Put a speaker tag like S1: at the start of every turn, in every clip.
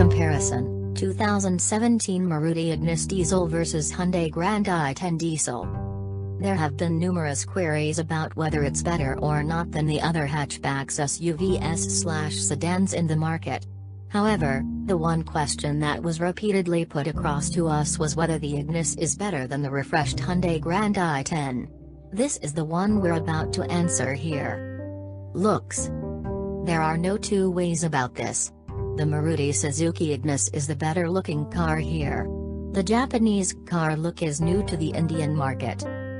S1: Comparison: 2017 Maruti Ignis Diesel vs Hyundai Grand i10 Diesel. There have been numerous queries about whether it's better or not than the other hatchbacks, SUVs/sedans in the market. However, the one question that was repeatedly put across to us was whether the Ignis is better than the refreshed Hyundai Grand i10. This is the one we're about to answer here. Looks. There are no two ways about this. The Maruti Suzuki Ignis is the better looking car here. The Japanese car look is new to the Indian market.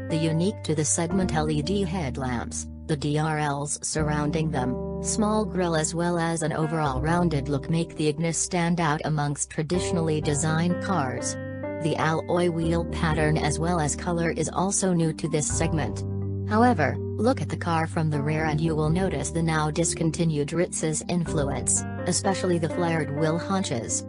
S1: The unique to the segment LED headlamps, the DRLs surrounding them, small grille as well as an overall rounded look make the Ignis stand out amongst traditionally designed cars. The alloy wheel pattern as well as color is also new to this segment. However, look at the car from the rear and you will notice the now discontinued Ritz's influence, especially the flared wheel hunches.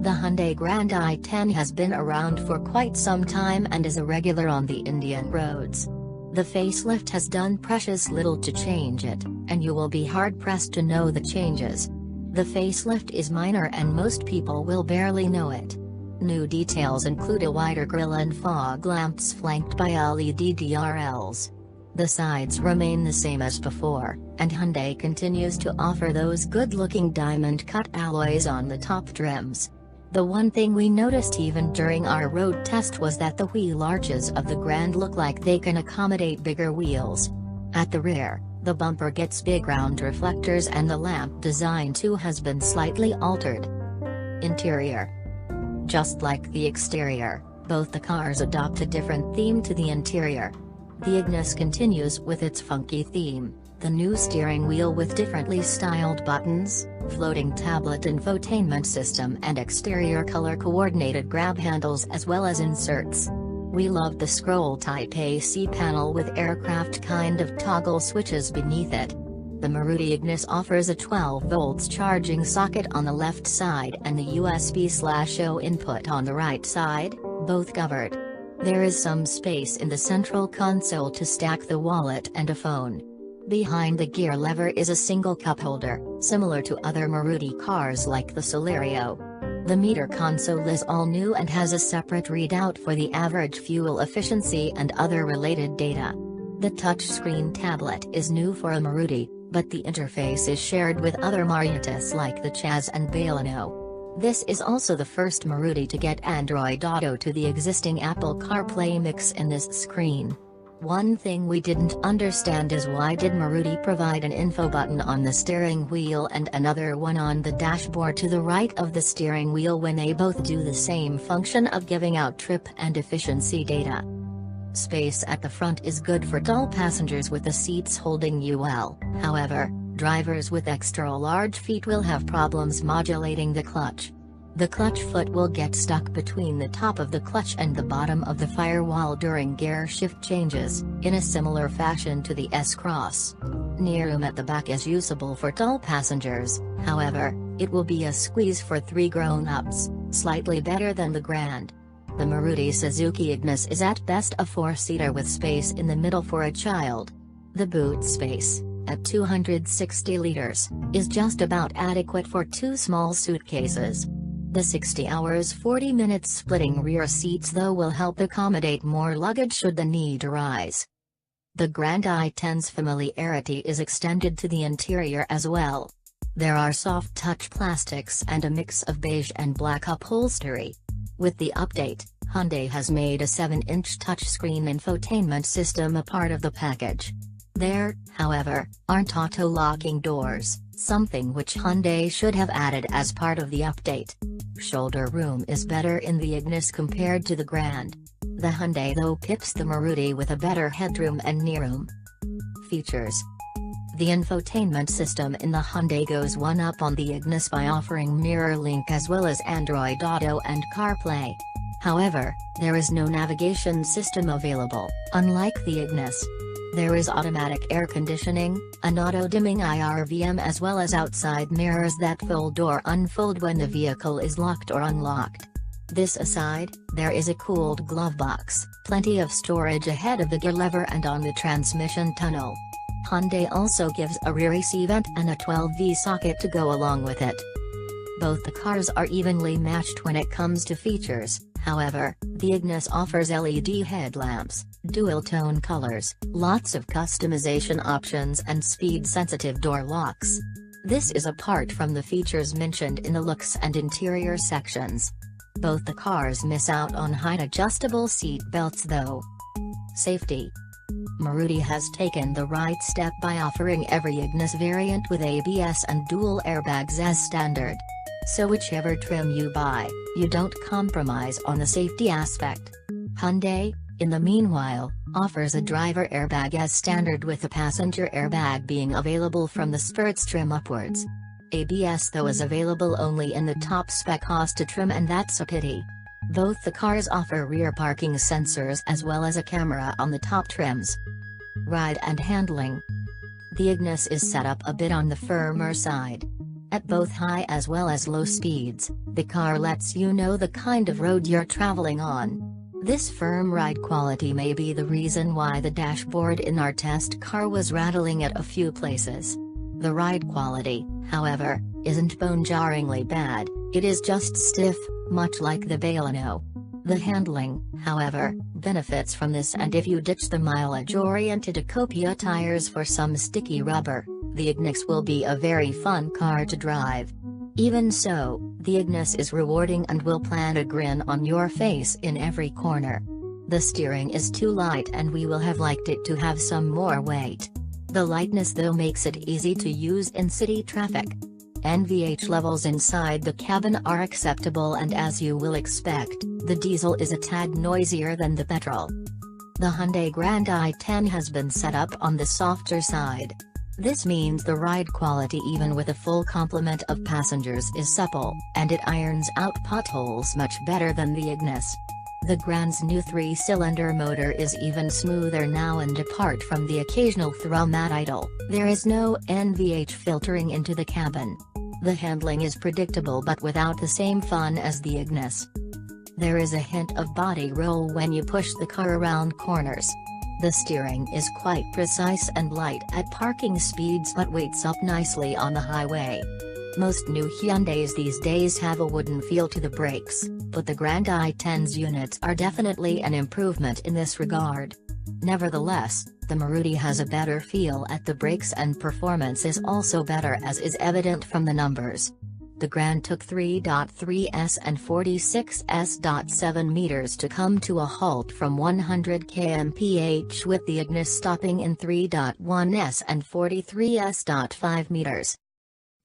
S1: The Hyundai Grand i10 has been around for quite some time and is a regular on the Indian roads. The facelift has done precious little to change it, and you will be hard-pressed to know the changes. The facelift is minor and most people will barely know it. New details include a wider grille and fog lamps flanked by LED DRLs. The sides remain the same as before, and Hyundai continues to offer those good-looking diamond-cut alloys on the top trims. The one thing we noticed even during our road test was that the wheel arches of the Grand look like they can accommodate bigger wheels. At the rear, the bumper gets big round reflectors and the lamp design too has been slightly altered. Interior. Just like the exterior, both the cars adopt a different theme to the interior. The Ignis continues with its funky theme, the new steering wheel with differently styled buttons, floating tablet infotainment system and exterior color-coordinated grab handles as well as inserts. We love the scroll-type AC panel with aircraft kind of toggle switches beneath it. The Maruti Ignis offers a 12 volts charging socket on the left side and the USB/O input on the right side, both covered. There is some space in the central console to stack the wallet and a phone. Behind the gear lever is a single cup holder, similar to other Maruti cars like the Celerio. The meter console is all new and has a separate readout for the average fuel efficiency and other related data. The touchscreen tablet is new for a Maruti, but the interface is shared with other Marutis like the Chaz and Baleno. This is also the first Maruti to get Android Auto to the existing Apple CarPlay mix in this screen. One thing we didn't understand is why did Maruti provide an info button on the steering wheel and another one on the dashboard to the right of the steering wheel when they both do the same function of giving out trip and efficiency data. Space at the front is good for tall passengers with the seats holding you well, however, drivers with extra large feet will have problems modulating the clutch. The clutch foot will get stuck between the top of the clutch and the bottom of the firewall during gear shift changes, in a similar fashion to the S-Cross. Knee-room at the back is usable for tall passengers, however, it will be a squeeze for 3 grown-ups, slightly better than the Grand. The Maruti Suzuki Ignis is at best a 4-seater with space in the middle for a child. The boot space, at 260 liters, is just about adequate for 2 small suitcases. The 60 hours 40 minutes splitting rear seats though will help accommodate more luggage should the need arise. The Grand i10's familiarity is extended to the interior as well. There are soft touch plastics and a mix of beige and black upholstery. With the update, Hyundai has made a 7-inch touchscreen infotainment system a part of the package. There, however, aren't auto-locking doors, something which Hyundai should have added as part of the update. Shoulder room is better in the Ignis compared to the Grand. The Hyundai though pips the Maruti with a better headroom and knee-room. Features. The infotainment system in the Hyundai goes one up on the Ignis by offering mirror link as well as Android Auto and CarPlay. However, there is no navigation system available, unlike the Ignis. There is automatic air conditioning, an auto-dimming IRVM as well as outside mirrors that fold or unfold when the vehicle is locked or unlocked. This aside, there is a cooled glove box, plenty of storage ahead of the gear lever and on the transmission tunnel. Hyundai also gives a rear AC vent and a 12V socket to go along with it. Both the cars are evenly matched when it comes to features. However, the Ignis offers LED headlamps, dual-tone colors, lots of customization options and speed-sensitive door locks. This is apart from the features mentioned in the looks and interior sections. Both the cars miss out on height adjustable seat belts though. Safety. Maruti has taken the right step by offering every Ignis variant with ABS and dual airbags as standard. So whichever trim you buy, you don't compromise on the safety aspect. Hyundai, in the meanwhile, offers a driver airbag as standard with the passenger airbag being available from the sports trim upwards. ABS though is available only in the top spec Costa trim, and that's a pity. Both the cars offer rear parking sensors as well as a camera on the top trims. Ride and handling. The Ignis is set up a bit on the firmer side. At both high as well as low speeds, the car lets you know the kind of road you're traveling on. This firm ride quality may be the reason why the dashboard in our test car was rattling at a few places. The ride quality, however, isn't bone-jarringly bad, it is just stiff, much like the Baleno. The handling, however, benefits from this, and if you ditch the mileage-oriented Acopia tires for some sticky rubber, the Ignis will be a very fun car to drive. Even so, the Ignis is rewarding and will plant a grin on your face in every corner. The steering is too light and we will have liked it to have some more weight. The lightness though makes it easy to use in city traffic. NVH levels inside the cabin are acceptable, and as you will expect, the diesel is a tad noisier than the petrol. The Hyundai Grand i10 has been set up on the softer side. This means the ride quality even with a full complement of passengers is supple, and it irons out potholes much better than the Ignis. The Grand's new 3-cylinder motor is even smoother now, and apart from the occasional thrum at idle, there is no NVH filtering into the cabin. The handling is predictable but without the same fun as the Ignis. There is a hint of body roll when you push the car around corners. The steering is quite precise and light at parking speeds but weights up nicely on the highway. Most new Hyundais these days have a wooden feel to the brakes, but the Grand i10's units are definitely an improvement in this regard. Nevertheless, the Maruti has a better feel at the brakes, and performance is also better, as is evident from the numbers. The Grand took 3.3s and 46s.7 meters to come to a halt from 100 km/h, with the Ignis stopping in 3.1s and 43s.5 meters.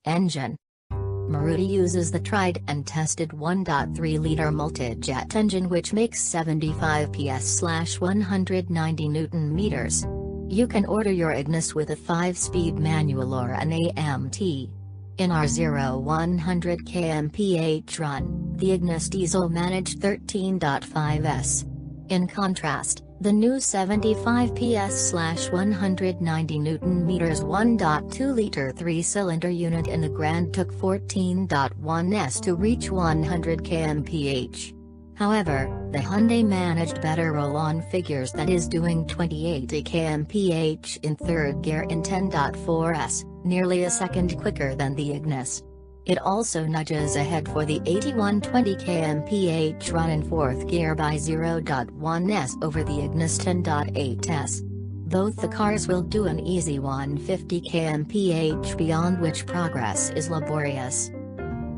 S1: Engine. Maruti uses the tried and tested 1.3-liter multi-jet engine, which makes 75 PS/190 Nm. You can order your Ignis with a 5-speed manual or an AMT. In our 0-100 km/h run, the Ignis diesel managed 13.5s. In contrast, the new 75 PS/190 Nm 1.2-liter 3-cylinder unit in the Grand took 14.1s to reach 100 km/h. However, the Hyundai managed better roll-on figures, that is doing 2080 km/h in third gear in 10.4s, nearly a second quicker than the Ignis. It also nudges ahead for the 8120 km/h run in fourth gear by 0.1s over the Ignis 10.8s. Both the cars will do an easy 150 km/h, beyond which progress is laborious.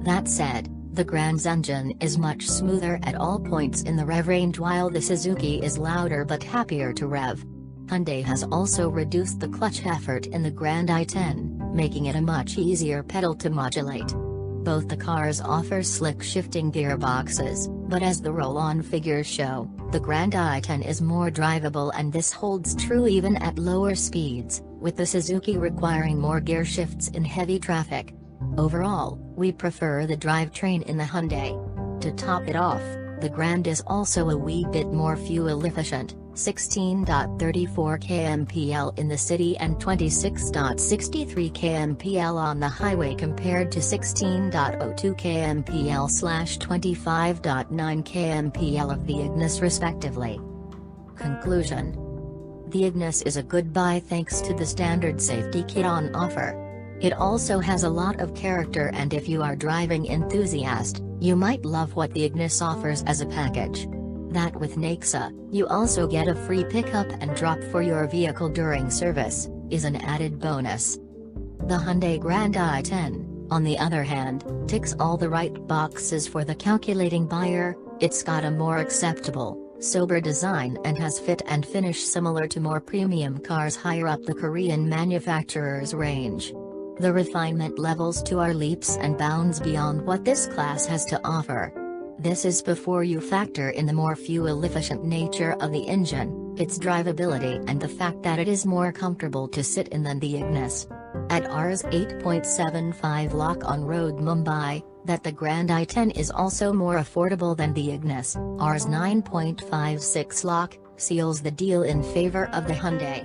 S1: That said, the Grand's engine is much smoother at all points in the rev range, while the Suzuki is louder but happier to rev. Hyundai has also reduced the clutch effort in the Grand i10, making it a much easier pedal to modulate. Both the cars offer slick shifting gearboxes, but as the roll-on figures show, the Grand i10 is more drivable, and this holds true even at lower speeds, with the Suzuki requiring more gear shifts in heavy traffic. Overall, we prefer the drivetrain in the Hyundai. To top it off, the Grand is also a wee bit more fuel efficient, 16.34 kmpl in the city and 26.63 kmpl on the highway, compared to 16.02 kmpl/25.9 kmpl of the Ignis respectively. Conclusion. The Ignis is a good buy thanks to the standard safety kit on offer. It also has a lot of character, and if you are driving enthusiast, you might love what the Ignis offers as a package. That with Nexa, you also get a free pickup and drop for your vehicle during service, is an added bonus. The Hyundai Grand i10, on the other hand, ticks all the right boxes for the calculating buyer. It's got a more acceptable, sober design and has fit and finish similar to more premium cars higher up the Korean manufacturer's range. The refinement levels to are leaps and bounds beyond what this class has to offer. This is before you factor in the more fuel-efficient nature of the engine, its drivability, and the fact that it is more comfortable to sit in than the Ignis. At Rs 8.75 lakh on road Mumbai, that the Grand i10 is also more affordable than the Ignis, Rs 9.56 lakh, seals the deal in favor of the Hyundai.